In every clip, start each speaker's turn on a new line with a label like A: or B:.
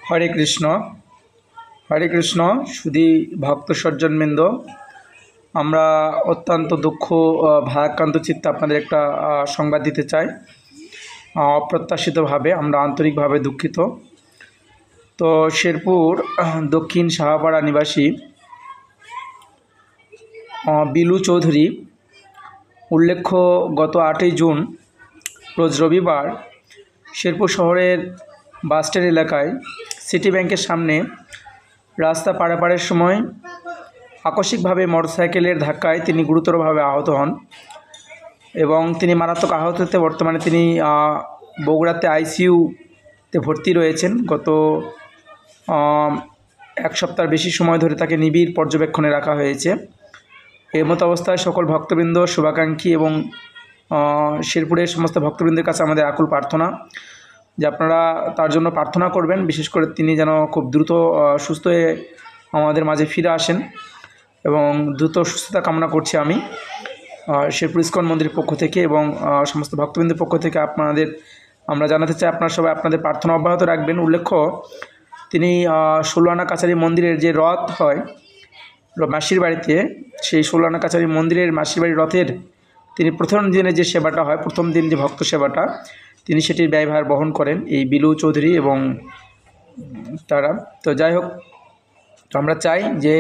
A: হরে কৃষ্ণ। হরে কৃষ্ণ। সুধী ভক্ত সজ্জনবৃন্দ, আমরা অত্যন্ত দুঃখ ভারাক্রান্ত চিত্তে আপনাদের একটা সংবাদ দিতে চাই। অপ্রত্যাশিতভাবে আমরা আন্তরিকভাবে দুঃখিত। তো শেরপুর দক্ষিণ সাহাপাড়া নিবাসী বিলু চৌধুরী উল্লেখ্য গত 8ই জুন রোজ রবিবার শেরপুর শহরের বাসস্ট্যান্ড এলাকায় সিটি ব্যাংকের সামনে রাস্তা পারাপারের সময় আকস্মিকভাবে মোটরসাইকেলের ধাক্কায় তিনি গুরুতরভাবে আহত হন এবং তিনি মারাত্মক আহত হতে বর্তমানে তিনি বগুড়াতে আইসিইউতে ভর্তি রয়েছেন। গত এক সপ্তাহের বেশি সময় ধরে তাকে নিবিড় পর্যবেক্ষণে রাখা হয়েছে। এই মতো অবস্থায় সকল ভক্তবৃন্দ, শুভাকাঙ্ক্ষী এবং শেরপুরের সমস্ত ভক্তবৃন্দের কাছে আমাদের আকুল প্রার্থনা যে আপনারা তার জন্য প্রার্থনা করবেন, বিশেষ করে তিনি যেন খুব দ্রুত সুস্থ হয়ে আমাদের মাঝে ফিরে আসেন এবং দ্রুত সুস্থতা কামনা করছি আমি শেরপুর ইস্কন মন্দিরের পক্ষ থেকে এবং সমস্ত ভক্তবৃন্দের পক্ষ থেকে আমরা জানাতে চাই আপনারা সবাই আপনাদের প্রার্থনা অব্যাহত রাখবেন। উল্লেখ্য তিনি 16 আনা কাছারি মন্দিরের যে রথ হয় মাসির বাড়িতে, সেই 16 আনা কাছারি মন্দিরের মাসির বাড়ির রথের তিনি প্রথম দিনে যে সেবাটা হয়, প্রথম দিন যে ভক্ত সেবাটা, তিনি সেটির ব্যয়ভার বহন করেন এই বিলু চৌধুরী এবং তারা। তো যাই হোক, তো আমরা চাই যে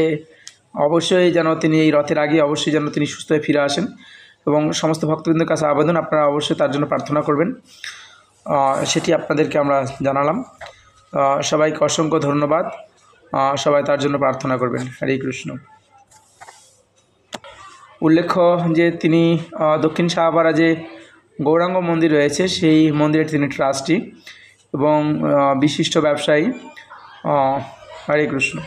A: অবশ্যই যেন তিনি এই রথের আগে অবশ্যই যেন তিনি সুস্থ হয়ে ফিরে আসেন এবং সমস্ত ভক্তবৃন্দের কাছে আবেদন আপনারা অবশ্যই তার জন্য প্রার্থনা করবেন, সেটি আপনাদেরকে আমরা জানালাম। সবাইকে অসংখ্য ধন্যবাদ। সবাই তার জন্য প্রার্থনা করবেন। হরে কৃষ্ণ। উল্লেখ্য যে তিনি দক্ষিণ সাহাপাড়া যে গৌরাঙ্গ মন্দির রয়েছে সেই মন্দিরের তিনি ট্রাস্টি এবং বিশিষ্ট ব্যবসায়ী। হরে কৃষ্ণ।